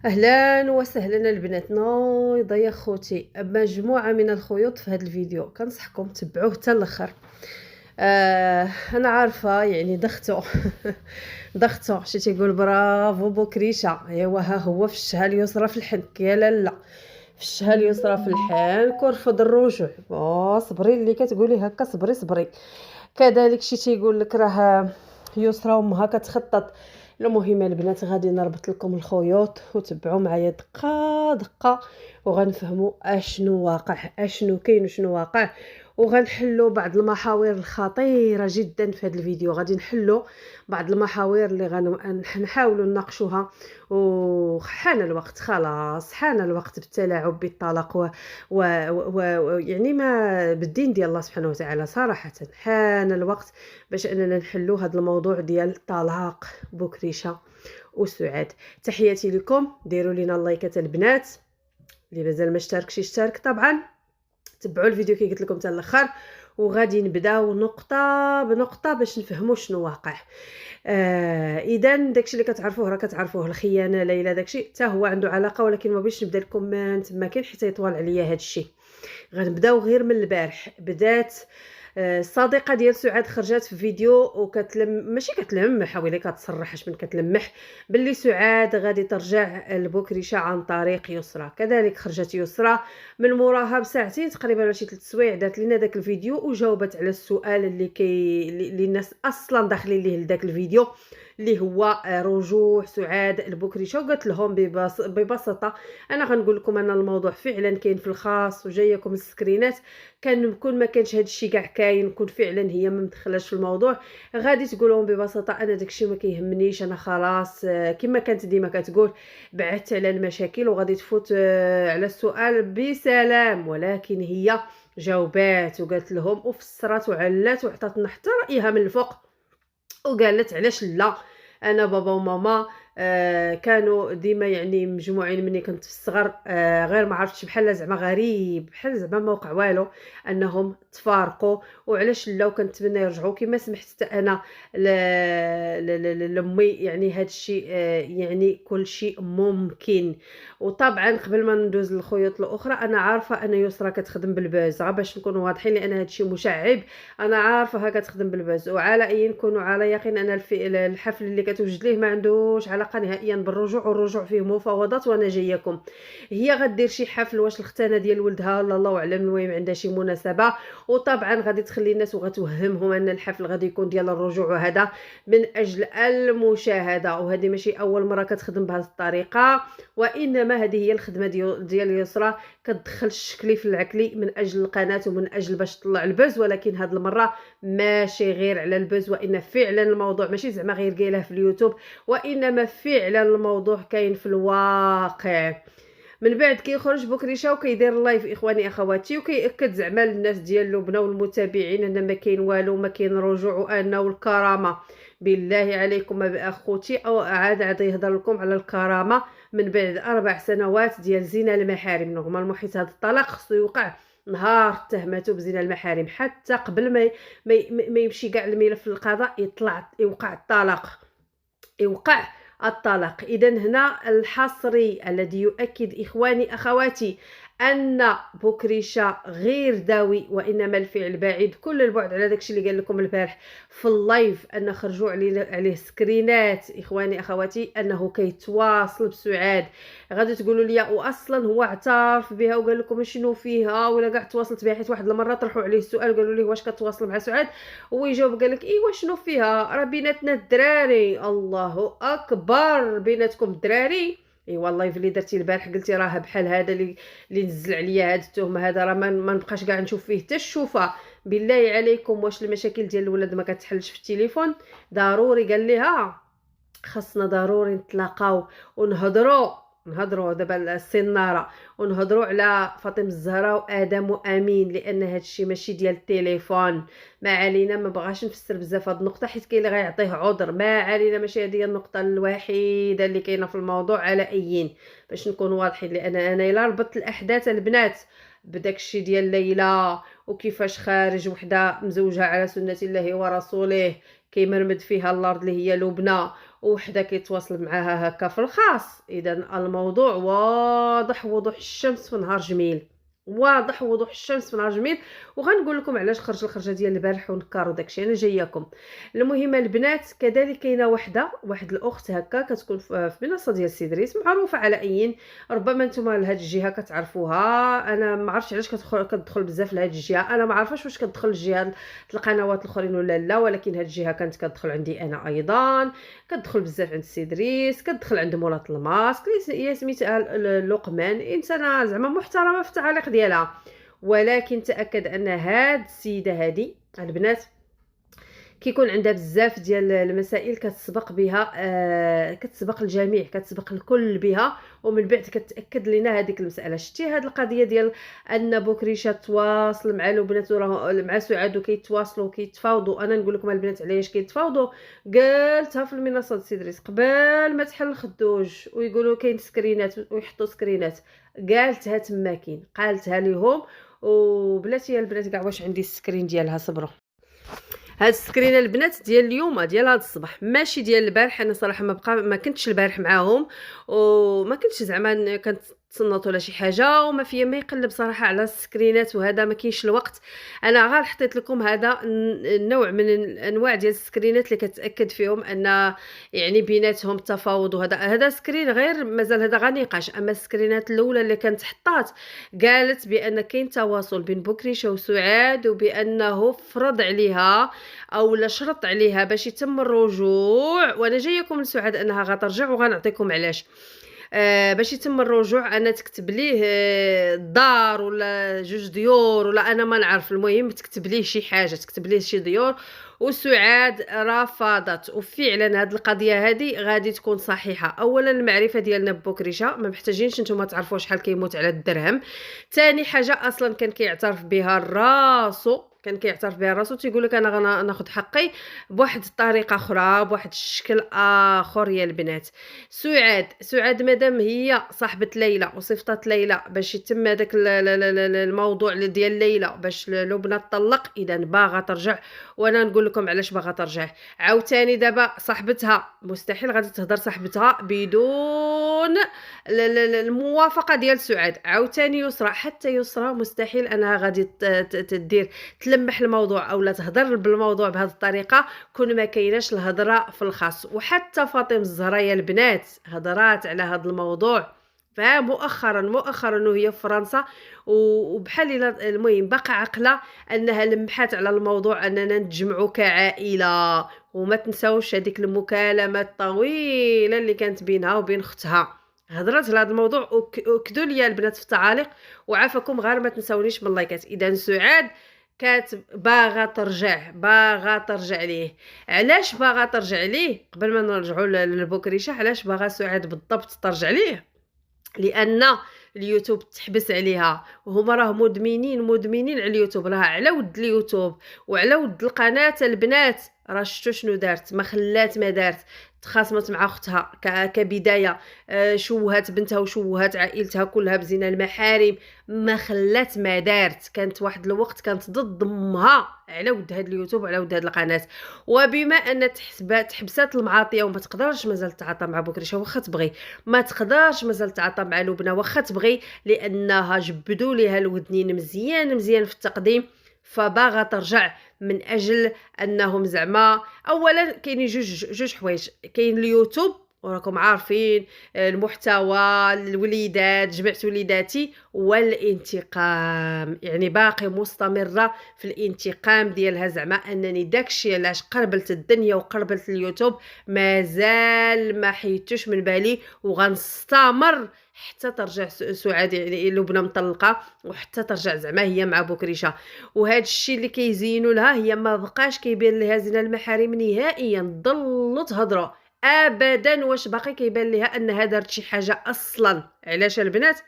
اهلا وسهلا البنات، نايضه يا خوتي مجموعه من الخيوط في هذا الفيديو، كنصحكم تتبعوه حتى الاخر. انا عارفه يعني ضغطوا ضغطوا شي تيقول برافو بوكريشه، ايوا ها هو في الشهه اليسرى في الحنك يا لالا، في الشهه اليسرى في الحنك ورفض الرجوع. صبري اللي كتقولي هكا، صبري صبري. كذلك شي تيقول لك راه يسرى امها كتخطط. المهم البنات غادي نربط لكم الخيوط وتبعوا معايا دقه دقه، وغنفهموا اشنو واقع، اشنو كاين وشنو واقع، وغنحلوا بعض المحاور الخطيره جدا في هذا الفيديو. غادي نحلوا بعض المحاور اللي غنحاولوا نناقشوها. وحان الوقت، خلاص حان الوقت بالتلاعب بالطلاق يعني ما بالدين ديال الله سبحانه وتعالى. صراحه حان الوقت باش اننا نحلوا هذا الموضوع ديال طلاق بكريشه وسعاد. تحياتي لكم، ديروا لنا اللايكات البنات، اللي مازال ما اشتركش يشترك طبعا. تبعوا الفيديو كي قلت لكم حتى الاخر، وغادي نبداو نقطه بنقطه باش نفهموا شنو واقع. اذا داكشي اللي كتعرفوه راه كتعرفوه، الخيانه ليلى داكشي حتى هو عنده علاقه، ولكن ما بغيتش نبدا لكم من تما كاين حتى يطول عليا هادشي. غنبداو غير من البارح. بدات الصديقه ديال سعاد خرجت في فيديو ماشي كتلمح، حاولي كتصرحش من كتلمح باللي سعاد غادي ترجع لبوكريشه عن طريق يسرى. كذلك خرجت يسرى من موراها بساعتين تقريبا ولا شي 3 سوايع، دارت لنا داك الفيديو وجاوبت على السؤال اللي الناس اصلا داخلين ليه لداك الفيديو، اللي هو رجوع سعاد لبوكريشه. وقلت لهم ببساطه انا غنقول لكم ان الموضوع فعلا كاين في الخاص، وجايكم السكرينات. كون ما كانش هذا الشيء كاع كاين، كون فعلا هي ما مدخلاش في الموضوع، غادي تقول لهم ببساطه انا داكشي ما كيهمنيش، انا خلاص كما كانت ديما كتقول بعدت على المشاكل وغادي تفوت على السؤال بسلام. ولكن هي جاوبات وقالت لهم وفسرت وعلات وعطاتنا حتى رايها من الفوق، وقالت علاش لا. انا بابا وماما كانوا ديما يعني مجموعين مني كنت في الصغر، غير ما عرفتش، بحال زعما غريب، بحال زعما ما وقع والو انهم تفارقوا. وعلاش لا، وكنتمنى يرجعوا كما سمحت حتى انا لامي. يعني هذا الشيء يعني كل شيء ممكن. وطبعا قبل ما ندوز للخيوط الاخرى، انا عارفه ان يسرى كتخدم بالباز، غير باش نكونوا واضحين، لان هذا الشيء مشعب. انا عارفه كتخدم بالباز، وعلى اي نكونوا على يقين ان الحفل اللي كتوجد ليه ما عندوش علاقه نهائيا بالرجوع، والرجوع فيه مفاوضات وانا جايكم. هي غدير شي حفل، واش الختانه ديال ولدها ولا الله اعلم، المهم عندها شي مناسبه، وطبعا غادي تخلي الناس وغتوهمهم ان الحفل غادي يكون ديال الرجوع، وهذا من اجل المشاهده. وهذه ماشي اول مره كتخدم بهذه الطريقه، وانما هذه هي الخدمه ديال يسرى، كتدخل الشكلي في العكلي من اجل القناه ومن اجل باش تطلع البز. ولكن هذه المره ماشي غير على البز، وان فعلا الموضوع ماشي زعما غير قايلاه في اليوتيوب، وانما فعلا الموضوع كاين في الواقع. من بعد كيخرج بكريشه وكيدير اللايف اخواني اخواتي، وكيأكد زعما للناس ديال لبنى والمتابعين ان ما كاين والو، ما كاين رجوع، وانه الكرامه. بالله عليكم اخوتي، او عاد يهضر لكم على الكرامه من بعد 4 سنوات ديال زنا المحارم. نورمالمون حيت هذا الطلاق خصو يوقع نهار تهمته بزنا المحارم، حتى قبل ما يمشي كاع الملف للقضاء يطلع يوقع الطلاق، يوقع الطلاق. اذا هنا الحصري الذي يؤكد اخواني اخواتي ان بكريشه غير داوي، وانما الفعل بعيد كل البعد على داكشي اللي قال لكم البارح في اللايف، ان خرجوا عليه سكرينات اخواني اخواتي انه كيتواصل بسعاد. غادي تقولوا لي واصلا هو اعترف بها وقال لكم شنو فيها، ولا كاع تواصلت بها؟ حيت واحد المره طرحوا عليه السؤال قالوا ليه واش كتواصل مع سعاد، هو يجاوب قال لك ايوا شنو فيها، راه بيناتنا الدراري. الله اكبر، بيناتكم الدراري؟ اي والله اللي درتي البارح قلتي راه بحال هذا اللي نزل عليا هذه التهمه، هذا راه ما نبقاش كاع نشوف فيه حتى الشوفه. بالله عليكم، واش المشاكل ديال الولاد ما كتحلش في التليفون؟ ضروري قال ليها خاصنا ضروري نتلاقاو ونهضروا دابا السناره، ونهضروا على فاطمه الزهراء وادم وامين، لان هذا الشيء ماشي ديال التليفون. ما علينا، ما بغاش نفسر بزاف هذه النقطه حيت كاين اللي غيعطيه عذر. ما علينا، ماشي هذه هي النقطه الوحيده اللي كاينه في الموضوع على ايين، باش نكونوا واضحين. لان انا الا ربطت الاحداث البنات بداك الشيء ديال ليلى وكيفاش خارج وحده مزوجها على سنه الله ورسوله كيمرمد فيها الارض اللي هي لبنى، وحده كيتواصل معاها هكا في الخاص. اذا الموضوع واضح وضوح الشمس في نهار جميل، واضح وضوح الشمس في نهار جميل. وغنقول لكم علاش خرج الخرجه ديال البارح ونكارو داكشي، انا جاياكم. المهم البنات، كذلك كاينه واحد الاخت هكا كتكون في منصه ديال سيدريس، معروفه على ايين. ربما نتوما لهاد الجهه كتعرفوها، انا ما عرفتش علاش كتدخل بزاف لهاد الجهه. انا ما عارفاش واش كتدخل الجهه القنوات الاخرين ولا لا، ولكن هاد الجهه كانت كتدخل عندي انا ايضا، كتدخل بزاف عند سيدريس، كتدخل عند مولات الماسك اللي هي سميتها لقمان، انسانه زعما محترمه في التعاليق ديالها. ولكن تاكد ان هاد السيده هادي البنات كيكون عندها بزاف ديال المسائل كتسبق بها، كتسبق الجميع، كتسبق الكل بها، ومن بعد كتاكد لنا هذيك المساله. شتي هاد القضيه ديال ان بوكريشه تواصل مع البنات مع سعاد وكيتواصلوا وكيتفاوضوا. انا نقول لكم البنات علاش كيتفاوضوا، قالتها في المنصه سيدريس قبل ما تحل الخدوج ويقولوا كاين سكرينات ويحطوا سكرينات، قالتها تماكين، قالتها ليهم. وبلاتي البنات كاع واش عندي السكرين ديالها، صبروا. هاد السكرينه البنات ديال اليوم، ديال هاد الصباح، ماشي ديال البارح. انا صراحه ما كنتش البارح معاهم، وما كنتش زعما كنت تصنت ولا شي حاجه، وما فيا ما يقلب صراحه على السكرينات، وهذا ما كاينش الوقت. انا غير حطيت لكم هذا النوع من الانواع ديال السكرينات اللي كتاكد فيهم ان يعني بيناتهم تفاوض. وهذا سكرين غير مازال هذا غير نقاش. اما السكرينات الاولى اللي كانت حطات قالت بان كاين تواصل بين بوكريشه وسعاد، وبانه فرض عليها او لا شرط عليها باش يتم الرجوع. وانا جايكم لسعاد انها غترجع وغنعطيكم علاش. باش يتم الرجوع انا تكتب ليه دار ولا جوج ديور ولا انا ما نعرف، المهم تكتب ليه شي حاجه، تكتب ليه شي ديور. وسعاد رفضت. وفعلا هاد القضيه هادي غادي تكون صحيحه. اولا المعرفه ديالنا ببوكريشه ما محتاجينش نتوما تعرفوا شحال كيموت على الدرهم. ثاني حاجه اصلا كان كيعترف بها راسو، كان كيعترف بها راسو، تيقول لك انا ناخذ حقي بواحد الطريقه اخرى، بواحد الشكل اخر يا البنات. سعاد مادام هي صاحبه ليلى وصيفطات ليلى باش يتم هذاك الموضوع ديال ليلى باش لبنى تطلق، اذا باغا ترجع. وانا نقول لكم علاش باغا ترجع. عاوتاني دابا صاحبتها مستحيل غادي تهضر صاحبتها بدون الموافقه ديال سعاد. عاوتاني يسرى، حتى يسرى مستحيل انها غادي تدير تلمح الموضوع او لا تهضر بالموضوع بهذه الطريقه كون ما كايناش الهضره في الخاص. وحتى فاطمه الزهراء يا البنات هضرات على هذا الموضوع مؤخرا وهي في فرنسا، وبحال المهم باقا عقله انها لمحات على الموضوع اننا نتجمعوا كعائله. وما تنساوش هذيك المكالمه الطويله اللي كانت بينها وبين اختها، هضرت على هذا الموضوع. وكدوا لي البنات في التعاليق، وعافاكم غير ما تنساونيش من اللايكات. اذا سعاد كانت باغا ترجع ليه. علاش باغا ترجع ليه؟ قبل ما نرجعوا للبوكريشه، علاش باغا سعاد بالضبط ترجع ليه؟ لان اليوتيوب تحبس عليها، وهما راه مدمنين على اليوتيوب، راه على ود اليوتيوب وعلى ود القناه. البنات راه شفتوا شنو دارت، ما دارت. تخاصمت مع اختها كبدايه، شوهات بنتها وشوهات عائلتها كلها بزنا المحارم، ما دارت. كانت واحد الوقت كانت ضد امها على ود هاد اليوتيوب وعلى ود هاد القناه. وبما ان تحبسات المعاطيه وما تقدرش مازال تعاطى مع بوكريشه واخا تبغي، ما تقدرش مازال تعاطى مع لبنى واخا تبغي، لانها جبدوا ليها الودنين مزيان في التقديم. فباغا ترجع من اجل انهم زعما اولا كاينين جوج حوايج. كاين اليوتيوب وراكم عارفين المحتوى، الوليدات، جمعت وليداتي، والانتقام. يعني باقي مستمره في الانتقام ديالها، زعما انني داكشي علاش قربلت الدنيا وقربلت اليوتيوب مازال ما حيدتوش من بالي، وغنستمر حتى ترجع سعاد يعني لبنى مطلقه، وحتى ترجع زعما هي مع بوكريشه. وهذا الشيء اللي كيزينوا لها هي ما بقاش كيبان لها زين المحارم نهائيا، ضلوا تهضروا ابدا واش باقي كيبان لها انها دارت شي حاجه اصلا. علاش البنات؟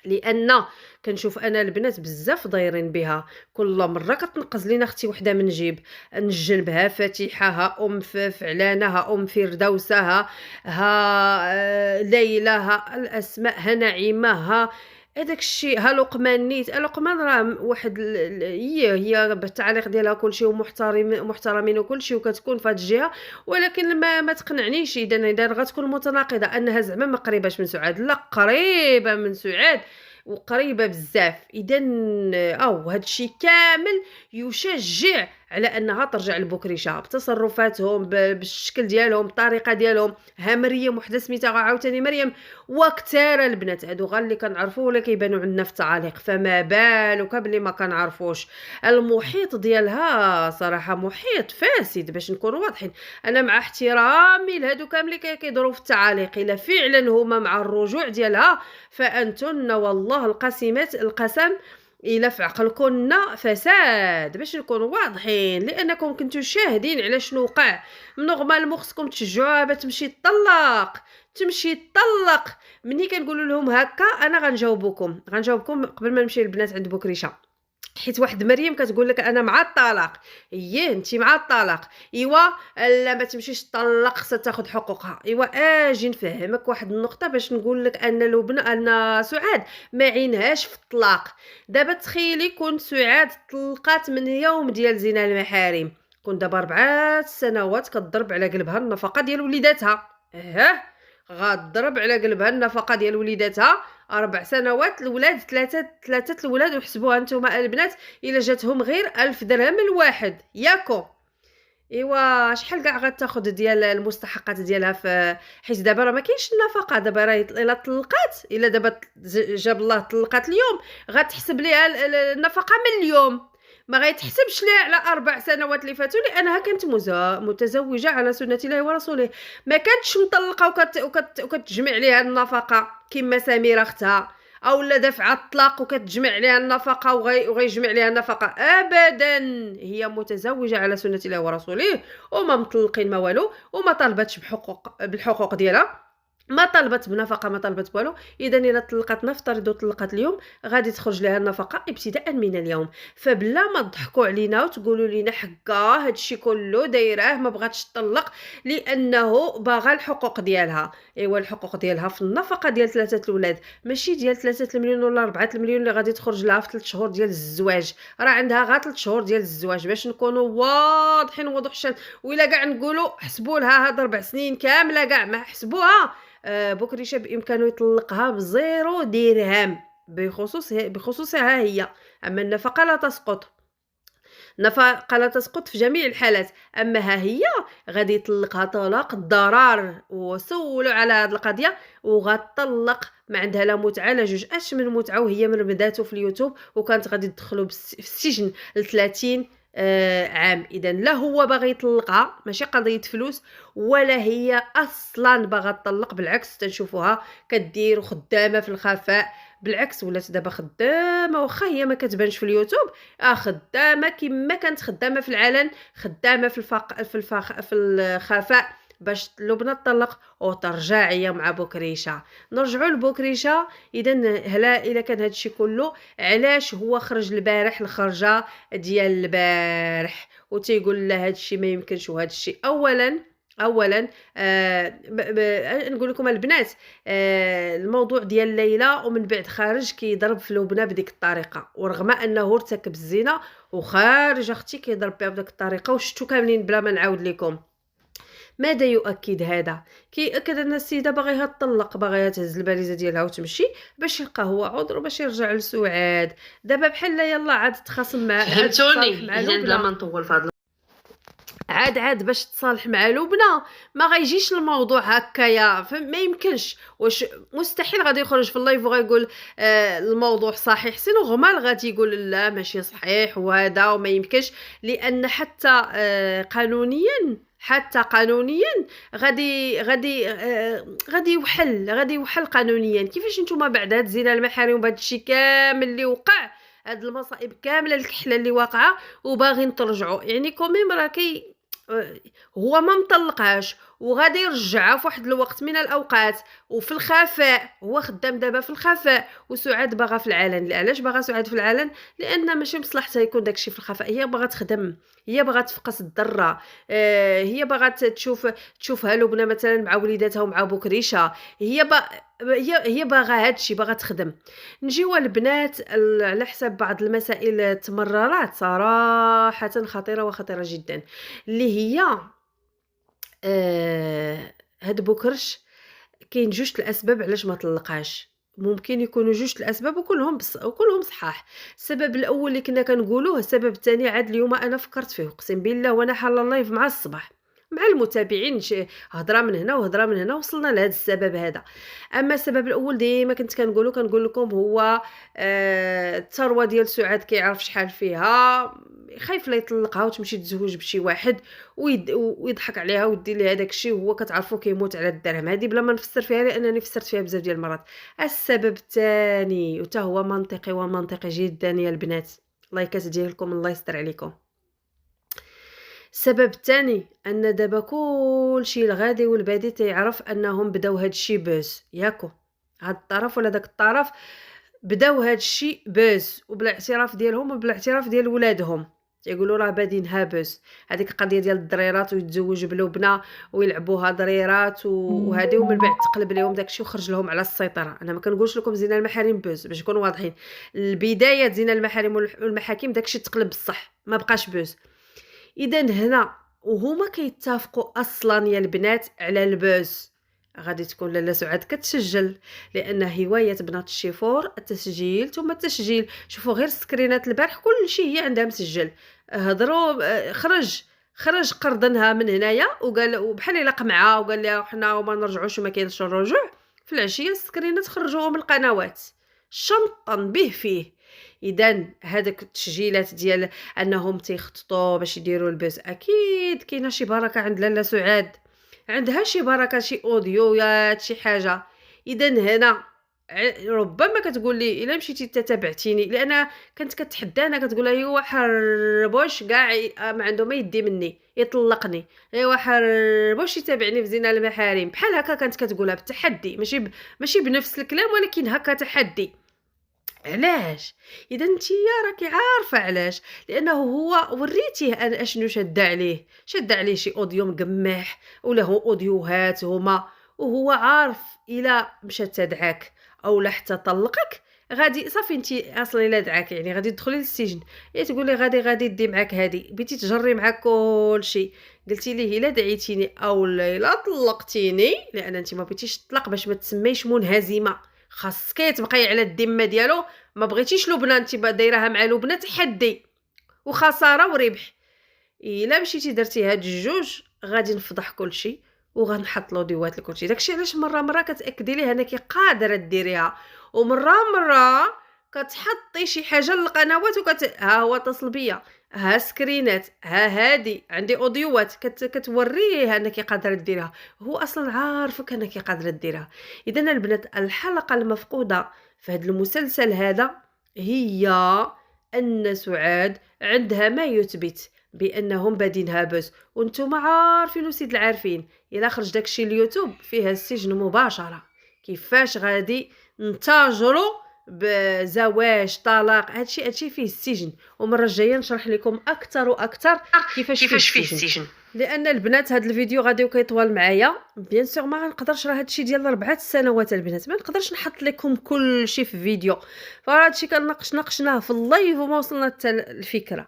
لان كنشوف انا البنات بزاف دايرين بها، كل مره كتنقز لينا اختي وحده من جيب، نجنبها فاتحه، ها ام فعلانه، ها ام فردوسه، ها ليلى، ها الاسماء، ها نعيمه، ها هذاك الشيء. ها لقمان نيت، لقمان راه واحد هي بالتعليق ديالها كلشي محترمين وكلشي، وكتكون في هاد الجهه، ولكن ما تقنعنيش. اذا غتكون متناقضه انها زعما ما قريباش من سعاد، لا قريبه من سعاد وقريبه بزاف. اذا هاد الشيء كامل يشجع على انها ترجع لبكريشه بتصرفاتهم، بالشكل ديالهم، الطريقه ديالهم. ها مريم وحده سميتها عاوتاني مريم، وكثار البنات هادو غير اللي كنعرفوا ولا كيبانوا عندنا في التعاليق، فما بالك بلي ما كنعرفوش. المحيط ديالها صراحه محيط فاسد باش نكونوا واضحين. انا مع احترامي لهادو كاملين كيدوروا في التعاليق، الا فعلا هما مع الرجوع ديالها فانتن والله القسم الا في عقلكن فساد، باش نكونوا واضحين، لانكم كنتو شاهدين على شنو وقع. نورمالمون خصكم تشجعوها باش تمشي تطلق. ملي كنقولوا لهم هكا انا غنجاوبكم قبل ما نمشي للبنات عند بكريشه، حيت واحد مريم كتقول لك انا مع الطلاق. انت مع الطلاق، ايوا لا ما تمشيش تطلق، ستاخذ حقوقها. ايوا اجي نفهمك واحد النقطه باش نقول لك ان ان سعاد ما عينهاش في الطلاق. دابا تخيلي كون سعاد طلقات من يوم ديال زنا المحارم، كون دابا 4 سنوات كتضرب على قلبها النفقه ديال وليداتها. غتضرب على قلبها النفقه ديال وليداتها. 4 سنوات الولاد، ثلاثه الولاد، وحسبوها نتوما البنات الا جاتهم غير 1000 درهم الواحد ياكو. ايوا شحال كاع غتاخذ ديال المستحقات ديالها في، حيت دابا راه ما كاينش النفقه. دابا راه الا طلقات، الا دابا جاب الله طلقات اليوم، غتحسب ليها النفقه من اليوم، ما غيتحسبش ليها على 4 سنوات اللي فاتوا، لانها كانت متزوجه على سنه الله ورسوله، ما كانتش مطلقه وكتجمع عليها النفقه كما سميره اختها، او لا دافعه الطلاق وكتجمع عليها النفقه وغيجمع عليها النفقه. ابدا، هي متزوجه على سنه الله ورسوله، وما مطلقين ما والو، وما طالبتش بالحقوق ديالها، ما طلبت بنفقه، ما طلبت والو. اذا الا طلقت، نفترض طلقت اليوم، غادي تخرج لها النفقه ابتداء من اليوم. فبلا ما تضحكوا علينا وتقولوا لنا حكا هادشي كله دايراه ما بغاتش تطلق لانه باغا الحقوق ديالها. ايوا الحقوق ديالها في النفقه ديال 3 الاولاد، ماشي ديال 3 المليون ولا 4 المليون اللي غادي تخرج لها في 3 شهور ديال الزواج. راه عندها غير 3 شهور ديال الزواج باش نكونوا واضحين وضوح الشمس. وإلا كاع نقولوا حسبوا لها هاد 4 سنين كامله كاع ما حسبوها، بكريشه بامكانه يطلقها بزيرو درهم بخصوصها هي. اما النفقه لا تسقط في جميع الحالات. اما ها هي غادي يطلقها طلاق الضرار، وسولوا على هذه القضيه، وغتطلق ما عندها لا متعه لا جوج. اش من متعه وهي من بداتو في اليوتيوب، وكانت غادي تدخلوا في السجن ل 30 عام. اذا لا هو باغي يطلقها، ماشي قضيه فلوس، ولا هي اصلا باغا تطلق. بالعكس تنشوفوها كدير وخدامه في الخفاء. بالعكس ولات دابا خدامه، واخا هي ما كتبانش في اليوتيوب، خدامه كما كانت خدامه في العلن، خدامه في الخفاء، باش لبنى تطلق وترجع هي مع بكريشه. نرجعوا لبكريشه. اذا هلا الا كان هادشي كله، علاش هو خرج البارح الخرجه ديال البارح وتيقول لا هادشي ما يمكنش؟ وهادشي اولا نقول لكم البنات، الموضوع ديال ليلى ومن بعد خارج كيضرب في لبنى بديك الطريقه، ورغم انه ارتكب الزنا وخارج اختي كيضرب بها بديك الطريقه، وشتو كاملين بلا ما نعاود لكم. ماذا يؤكد هذا؟ كيأكد ان السيده باغيها تطلق، باغيها تهز الباليزه ديالها وتمشي باش يلقى هو عذر وباش يرجع لسعاد. دابا بحال يلا عاد تخاصم مع، فهمتوني؟ اذا بلا ما نطول في هذا عاد باش تصالح مع لبنى ما غيجيش الموضوع هكايا، ما يمكنش. واش مستحيل غادي يخرج في اللايف وغيقول الموضوع صحيح؟ سينو غمال غادي يقول لا ماشي صحيح وهذا وما يمكنش، لان حتى قانونيا غادي يوحل قانونيا. كيفاش نتوما بعد هاد زنا المحارم وبهذا الشيء كامل اللي وقع، هاد المصائب كامله الكحله اللي واقعه، وباغيين ترجعوا؟ يعني كوميم راه هو ما مطلقهاش، وغادي يرجعها في واحد الوقت من الاوقات وفي الخفاء. هو خدام دابا في الخفاء وسعاد باغا في العلن. علاش باغا سعاد في العلن؟ لان ماشي مصلحتها يكون داكشي في الخفاء. هي باغا تخدم، هي باغا تفقس الضره، هي باغا تشوفها لبنى مثلا مع وليداتها ومع بكريشه. هي باغا هادشي، باغا تخدم. نجيو البنات على حساب بعض المسائل التمررات صراحه خطيره وخطيره جدا، اللي هي هاد بكرش. كاين جوج الاسباب علاش ما طلقهاش. ممكن يكونوا جوج الاسباب وكلهم صحاح. السبب الاول اللي كنا كنقولوه، السبب الثاني عاد اليوم انا فكرت فيه اقسم بالله وانا حاله اللايف مع الصباح مع المتابعين، هضره من هنا وهضره من هنا وصلنا لهذا السبب هذا. اما السبب الاول ديما كنت كنقول لكم هو الثروه ديال سعاد كيعرف شحال فيها، خايف لا يطلقها وتمشي تزوج بشي واحد ويضحك عليها ويدير لها داكشي وهو كتعرفو كيموت على الدرهم. هذه بلا ما نفسر فيها لانني فسرت فيها بزاف ديال المرات. السبب الثاني وتا هو منطقي جدا يا البنات، لايكات ديالكم الله يستر عليكم. السبب الثاني ان دابا كلشي الغادي والبادي تيعرف انهم بداو هادشي بوز، ياكو هاد الطرف ولا داك الطرف بداو هادشي بوز وبلا اعتراف ديالهم وبلا اعتراف ديال ولادهم. يقولوا راه بادين هابوس. هذيك القضيه ديال الضريرات ويتزوج بلبنى ويلعبوها ضريرات وهذه، ومن بعد تقلب لهم داكشي وخرج لهم على السيطره. انا ما كنقولش لكم زينه المحارم بوز باش نكونوا واضحين، البدايه زينه المحارم والمحاكم داكشي تقلب بصح ما بقاش بوز. اذا هنا وهما كيتفقوا اصلا يا البنات على البوز. غادي تكون لاله سعاد كتسجل لان هوايه بنات الشيفور التسجيل ثم التسجيل. شوفوا غير سكرينات البارح كل شيء هي عندها مسجل. هضروا خرج قرضنها من هنايا وقال وبحال الا قمعه وقال لها حنا وما نرجعوش وما كاينش الرجوع. في العشيه السكرينات خرجوهم من القنوات شنطا به فيه. اذا هذاك التسجيلات ديال انهم تيخططوا باش يديروا البث اكيد كاينه شي بركه عند لاله سعاد، عندها شي بركه، شي اوديوات، شي حاجه. اذا هنا ربما كتقول لي الا مشيتي تتابعتيني، لان كنت كتحدانا كتقول ايوا حربوش كاع ما عنده ما يدي مني يطلقني، ايوا حربوش يتابعني في زينه المحارم. بحال هكا كانت كتقولها بالتحدي، ماشي بنفس الكلام ولكن هكا تحدي. علاش؟ اذا نتيا راكي عارفه علاش، لانه هو وريتيه اشنو شد عليه شي اوديو مقمح ولا هو اوديوهات هما، وهو عارف الا مشات تدعاك او لا حتى طلقك غادي صافي انت اصلا الا دعاك يعني غادي تدخلي للسجن. هي تقولي غادي دي معاك هادي بيتي تجري معاك كلشي، قلتي ليه الا دعيتيني او الا طلقتيني، لان انت ما بغيتيش تطلق باش ما تسميش منهزمه، خاصك تبقاي على الذمه ديالو. ما بغيتيش لبنى انت دايرها مع لبنى تحدي وخساره وربح. الا مشيتي درتي هاد الجوج غادي نفضح كلشي وغنحط لوديوات لكلشي. داكشي علاش مره كتاكدي ليه انك قادره ديريها، ومره كتحطي شي حاجه للقنوات ها هو اتصل بيا، ها سكرينات، ها هادي عندي اوديوات كتوريه انك قادره ديرها. هو اصلا عارفك انك قادره ديرها. اذا البنات الحلقه المفقوده في هذا المسلسل هذا هي ان سعاد عندها ما يثبت بانهم بادين هابس، وانتم عارفين وسيد العارفين الا خرج داكشي اليوتيوب فيها السجن مباشره. كيفاش غادي نتاجروا بزواج طلاق هادشي فيه السجن. ومره الجايه نشرح لكم اكثر واكثر كيفاش فيه السجن، لان البنات هذا الفيديو غادي كيطول معايا بيان سور. ما غنقدرش، راه هادشي ديال 4 سنوات البنات، ما نقدرش نحط لكم كل شيء في فيديو. فهادشي ناقشناه في اللايف وما وصلنا حتى الفكره.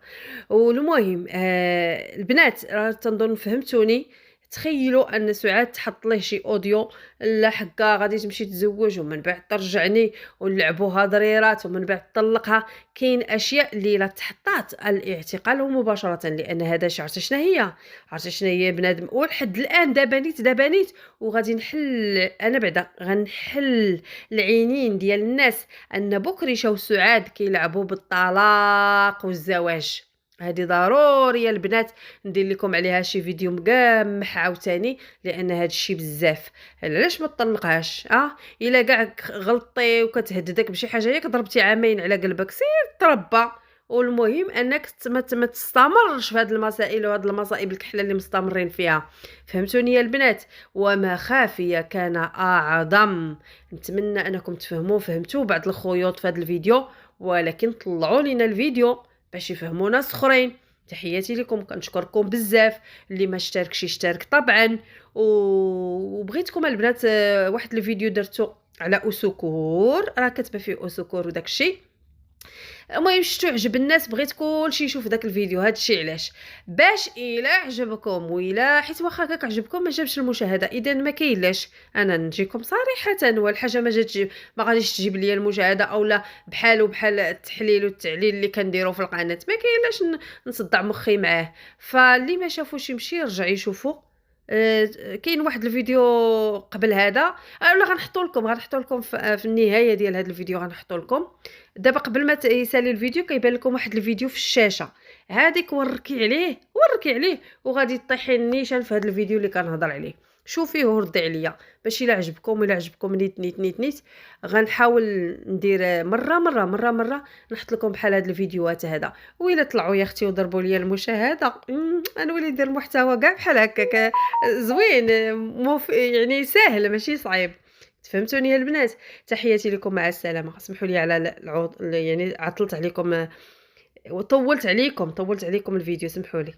والمهم البنات راه تنظن فهمتوني. تخيلوا ان سعاد تحط ليه شي اوديو لا حكا غادي تمشي تزوج ومن بعد ترجعني ونلعبوها ضريرات ومن بعد طلقها. كاين اشياء اللي لا تحطات الاعتقال مباشره، لان هذا عرفتي شنو هي بنادم. ولحد الان دابا نيت وغادي نحل انا بعدا غنحل العينين ديال الناس ان بكريشه وسعاد كيلعبوا بالطلاق والزواج. هذه ضروري البنات ندير لكم عليها شي فيديو مقامح عاوتاني، لان هذا الشيء بزاف. علاش ما تطلقهاش؟ الا كاع غلطتي وكتهددك بشي حاجه ياك ضربتي عامين على قلبك سير تربى والمهم انك ما تستمرش في هذه المسائل وهذه المصائب الكحله اللي مستمرين فيها. فهمتوني يا البنات؟ وما خافي كان اعظم. نتمنى انكم فهمتوا بعض الخيوط في هذا الفيديو، ولكن طلعوا لنا الفيديو باش يفهموا ناس اخرين. تحياتي لكم، كنشكركم بزاف. اللي ما اشتركش يشترك طبعا. وبغيتكم البنات واحد الفيديو درتو على اسكور، راه كاتبه فيه اسكور وداك الشيء. المهم شتو عجب الناس، بغيت كلشي يشوف داك الفيديو. هادشي علاش؟ باش الا عجبكم وإلا حيت واخا هكاك عجبكم ما جابش المشاهده، اذا ما كاينلاش. انا نجيكم صريحه، والحاجه ما جاتش ما غاديش تجيب ليا المشاهده، اولا بحال التحليل والتعليل اللي كنديرو في القناه ما كاينلاش نصدع مخي معاه. فاللي ما شافوش يمشي يرجع يشوفو. كاين واحد الفيديو قبل هذا، ولا غنحطو لكم في النهايه ديال هذا الفيديو. غنحطو لكم دابا قبل ما يسالي الفيديو كيبان لكم واحد الفيديو في الشاشه، هذيك وركي عليه وغادي تطيحي النيشان في هذا الفيديو اللي كنهضر عليه. شوفيه وردي عليا باش الا عجبكم نيت غنحاول ندير مره نحط لكم بحال هاد الفيديوهات هذا. وإلا طلعوا يا اختي وضربوا لي المشاهده، نولي ندير محتوى كاع بحال هكاك زوين، يعني سهل ماشي صعيب. فهمتوني يا البنات؟ تحياتي لكم، مع السلامه. اسمحوا لي على يعني عطلت عليكم وطولت عليكم الفيديو، سمحوا لي.